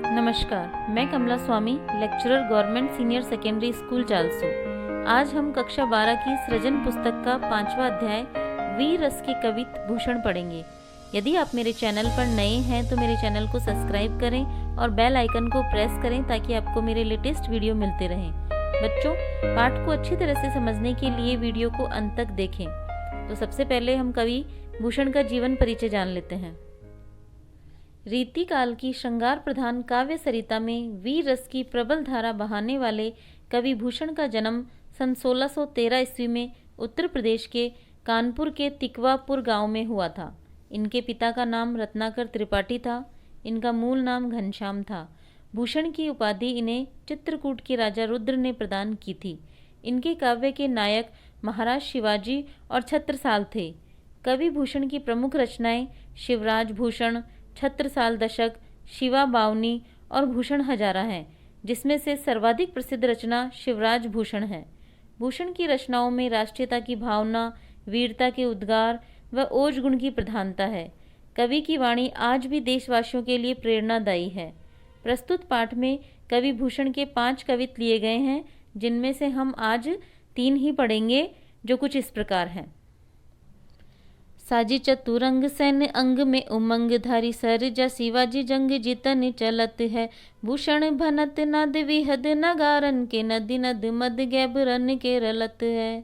नमस्कार, मैं Kamla Swami, lecturer government senior secondary school Chalso. आज हम कक्षा 12 की सृजन पुस्तक का 5वां अध्याय वीर रस के कवित भूषण पढ़ेंगे। यदि आप मेरे चैनल पर नए हैं तो मेरे चैनल को सब्सक्राइब करें और बेल आइकन को प्रेस करें ताकि आपको मेरे लेटेस्ट वीडियो मिलते रहें। बच्चों, पाठ को अच्छी तरह से समझने के लिए वीडियो को अंत तक देखें। तो सबसे पहले हम कवि भूषण का जीवन परिचय जान लेते हैं। रीति काल की श्रृंगार प्रधान काव्य सरिता में वीर रस की प्रबल धारा बहाने वाले कवि भूषण का जन्म सन 1613 ईस्वी में उत्तर प्रदेश के कानपुर के तिकवापुर गांव में हुआ था। इनके पिता का नाम रत्नाकर त्रिपाठी था। इनका मूल नाम घनश्याम था। भूषण की उपाधि इन्हें चित्रकूट के राजा रुद्र ने प्रदान की थी। इनके काव्य के नायक महाराज शिवाजी और छत्रसाल थे। कवि भूषण की प्रमुख रचनाएं शिवराज भूषण, छत्रसाल दशक, शिवा बावनी और भूषण हजारा हैं, जिसमें से सर्वाधिक प्रसिद्ध रचना शिवराज भूषण है। भूषण की रचनाओं में राष्ट्रीयता की भावना, वीरता के उद्गार व ओज गुण की प्रधानता है। कवि की वाणी आज भी देशवासियों के लिए प्रेरणादायी है। प्रस्तुत पाठ में कवि भूषण के 5 कवित लिए गए हैं, जिनमें से हम आज 3 ही पढ़ेंगे, जो कुछ इस प्रकार हैं। साजी चतुरंग सैन्य अंग में उमंग धारी सरजा शिवाजी जंग जीतन चलत है। भूषण भनत नद विहद नगारन के नदी नद मद गैबरन के रलत है।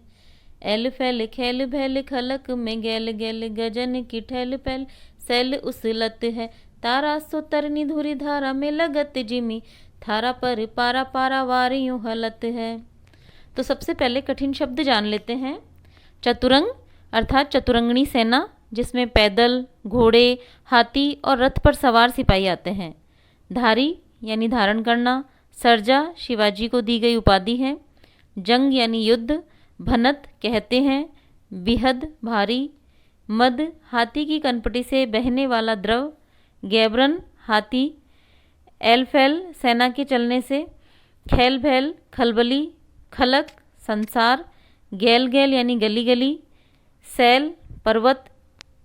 एल फैल खेल भैल खलक में गैल गैल गजन की ठैल पैल सैल उसलत है। तारा सो तरनी धुरी धारा में लगत जिमी थारा पर पारा पारा वारियों हलत है। तो सबसे पहले कठिन शब्द जान लेते हैं। चतुरंग अर्थात चतुरंगनी सेना, जिसमें पैदल, घोड़े, हाथी और रथ पर सवार सिपाही आते हैं। धारी यानी धारण करना। सरजा शिवाजी को दी गई उपाधि है। जंग यानी युद्ध। भनत कहते हैं। बिहद भारी। मद हाथी की कनपटी से बहने वाला द्रव। गैबरन हाथी। एलफैल सेना के चलने से। खैल भैल खलबली। खलक संसार। गैल गैल यानी गली गली। सैल पर्वत।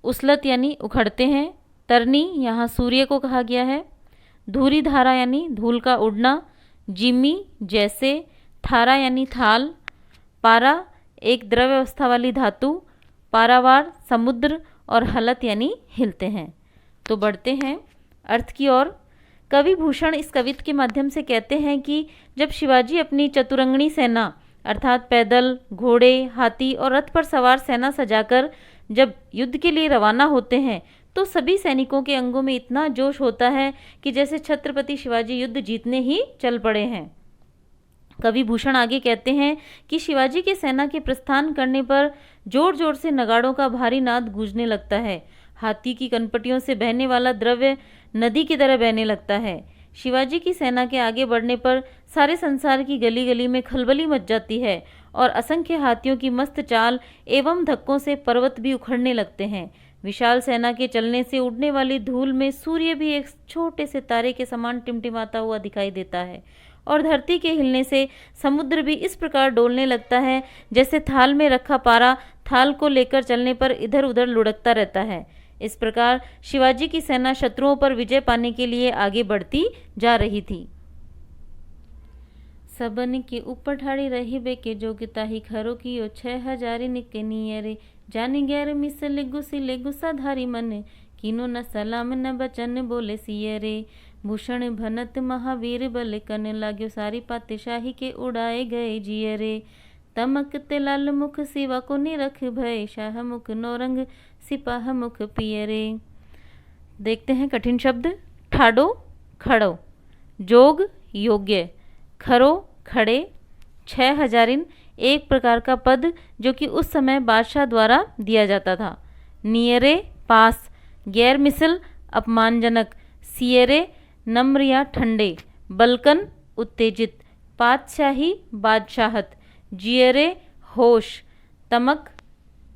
उसलत यानी उखड़ते हैं। तरनी यहाँ सूर्य को कहा गया है। धूरी धारा यानी धूल का उड़ना। जिमी जैसे। थारा यानी थाल। पारा एक द्रव्य अवस्था वाली धातु। पारावार समुद्र। और हलत यानी हिलते हैं। तो बढ़ते हैं अर्थ की ओर। कवि भूषण इस कवित के माध्यम से कहते हैं कि जब शिवाजी अपनी चतुरंगनी सेना अर्थात पैदल, घोड़े, हाथी और रथ पर सवार सेना सजाकर जब युद्ध के लिए रवाना होते हैं तो सभी सैनिकों के अंगों में इतना जोश होता है कि जैसे छत्रपति शिवाजी युद्ध जीतने ही चल पड़े हैं। कवि भूषण आगे कहते हैं कि शिवाजी के सेना के प्रस्थान करने पर जोर जोर से नगाड़ों का भारी नाद गूंजने लगता है। हाथी की कनपटियों से बहने वाला द्रव्य नदी की तरह बहने लगता है। शिवाजी की सेना के आगे बढ़ने पर सारे संसार की गली गली में खलबली मच जाती है और असंख्य हाथियों की मस्त चाल एवं धक्कों से पर्वत भी उखड़ने लगते हैं। विशाल सेना के चलने से उड़ने वाली धूल में सूर्य भी एक छोटे से तारे के समान टिमटिमाता हुआ दिखाई देता है और धरती के हिलने से समुद्र भी इस प्रकार डोलने लगता है जैसे थाल में रखा पारा थाल को लेकर चलने पर इधर उधर लुढ़कता रहता है। इस प्रकार शिवाजी की सेना शत्रुओं पर विजय पाने के लिए आगे बढ़ती जा रही थी। सबन के ऊपर ठाड़ी रही बेके जोगिता ही खरो कियो 6000 निके नियरे जानी गैर मिसल गुसिले गुस्साधारी मन किनो न सलाम न बचन बोले सियरे। भूषण भनत महावीर बल कन लाग्यो सारी पातशाही के उड़ाए गए जियरे। तमकते लाल मुख सिवा को निरख भय शाह मुख नौरंग सिपाह मुख पियरे। देखते हैं कठिन शब्द। ठाडो खड़ो। जोग योग्य। खरो खड़े। 6000 एक प्रकार का पद जो कि उस समय बादशाह द्वारा दिया जाता था। नियरे पास। गैर मिसल अपमानजनक। सियरे नम्र या ठंडे। बलकन उत्तेजित। पातशाही बादशाहत। जियरे होश। तमक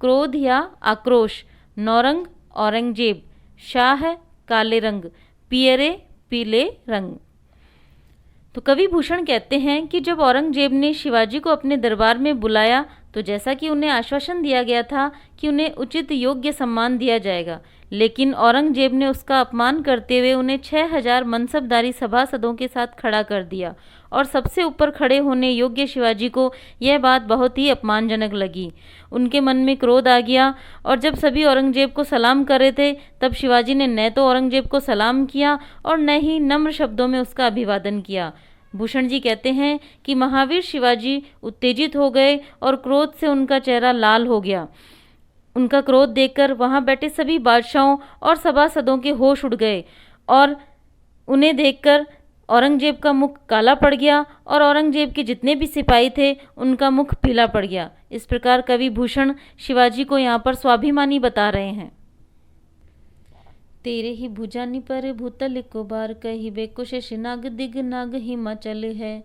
क्रोध या आक्रोश। नौरंग औरंगजेब। शाह काले रंग। पियरे पीले रंग। तो कवि भूषण कहते हैं कि जब औरंगजेब ने शिवाजी को अपने दरबार में बुलाया तो जैसा कि उन्हें आश्वासन दिया गया था कि उन्हें उचित योग्य सम्मान दिया जाएगा, लेकिन औरंगजेब ने उसका अपमान करते हुए उन्हें 6000 मनसबदारी सभासदों के साथ खड़ा कर दिया और सबसे ऊपर खड़े होने योग्य शिवाजी को यह बात बहुत ही अपमानजनक लगी। उनके मन में क्रोध आ गया और जब सभी औरंगजेब को सलाम कर रहे थे तब शिवाजी ने न तो औरंगजेब को सलाम किया और न ही नम्र शब्दों में उसका अभिवादन किया। भूषण जी कहते हैं कि महावीर शिवाजी उत्तेजित हो गए और क्रोध से उनका चेहरा लाल हो गया। उनका क्रोध देखकर वहां बैठे सभी बादशाहों और सभासदों के होश उड़ गए और उन्हें देखकर औरंगजेब का मुख काला पड़ गया और औरंगजेब के जितने भी सिपाही थे उनका मुख पीला पड़ गया। इस प्रकार कवि भूषण शिवाजी को यहाँ पर स्वाभिमानी बता रहे हैं। तेरे ही भुजानी पर भूतल को बार कहिबे कुशेष नाग दिग नाग हिमाचल है।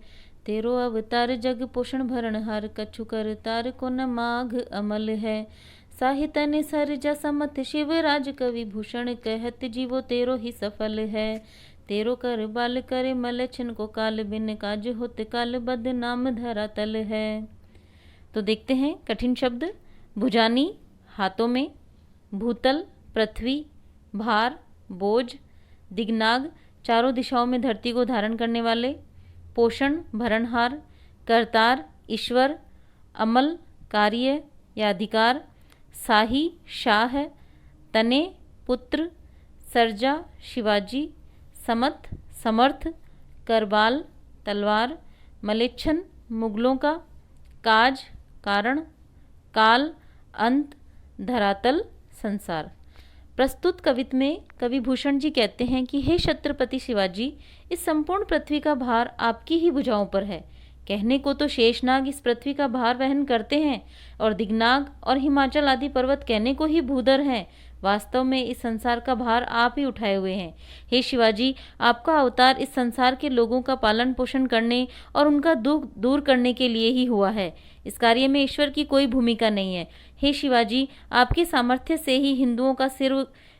तेरो अवतार जग पोषण भरण हार कछु कर तार को न माघ अमल है। साहित्य ने सरजा समत शिवराज कवि भूषण कहत जीवो तेरो ही सफल है। तेरो कर बाल करे मल छिन को काल बिन काज होत काल बद नाम धरातल है। तो देखते हैं कठिन शब्द। भुजानी हाथों में, भूतल पृथ्वी, भार बोझ, दिग्नाग चारों दिशाओं में धरती को धारण करने वाले, पोषण भरणहार, करतार ईश्वर, अमल कार्य या अधिकार, शाही शाह, तने पुत्र, सरजा शिवाजी, समत समर्थ, करबाल तलवार, मलेच्छन मुगलों का, काज कारण, काल अंत, धरातल संसार। प्रस्तुत कवित्व में कवि भूषण जी कहते हैं कि हे छत्रपति शिवाजी, इस संपूर्ण पृथ्वी का भार आपकी ही भुजाओं पर है। कहने को तो शेषनाग इस पृथ्वी का भार वहन करते हैं और दिग्नाग और हिमाचल आदि पर्वत कहने को ही भूधर हैं। वास्तव में इस संसार का भार आप ही उठाए हुए हैं। हे शिवाजी, आपका अवतार इस संसार के लोगों का पालन पोषण करने और उनका दुख दूर करने के लिए ही हुआ है। इस कार्य में ईश्वर की कोई भूमिका नहीं है। हे शिवाजी, आपके सामर्थ्य से ही हिंदुओं का सिर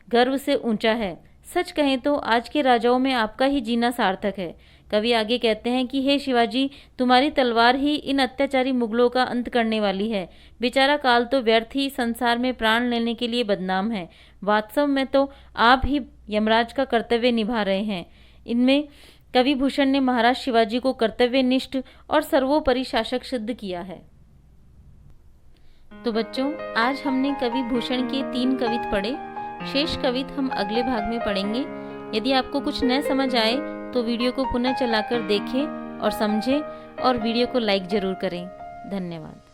गर्व से ऊंचा है। सच कहें तो आज के राजाओं में आपका ही जीना सार्थक है। कवि आगे कहते हैं कि हे शिवाजी, तुम्हारी तलवार ही इन अत्याचारी मुगलों का अंत करने वाली है। बेचारा काल तो व्यर्थ ही संसार में प्राण लेने के लिए बदनाम है। वास्तव में तो आप ही यमराज का कर्तव्य निभा रहे हैं। इनमें कवि भूषण ने महाराज शिवाजी को कर्तव्यनिष्ठ और सर्वोपरि शासक सिद्ध किया है। तो बच्चों, आज हमने कवि भूषण के 3 कवित पढ़े। शेष कवित हम अगले भाग में पढ़ेंगे। यदि आपको कुछ न समझ आए तो वीडियो को पुनः चलाकर देखें और समझें और वीडियो को लाइक जरूर करें। धन्यवाद।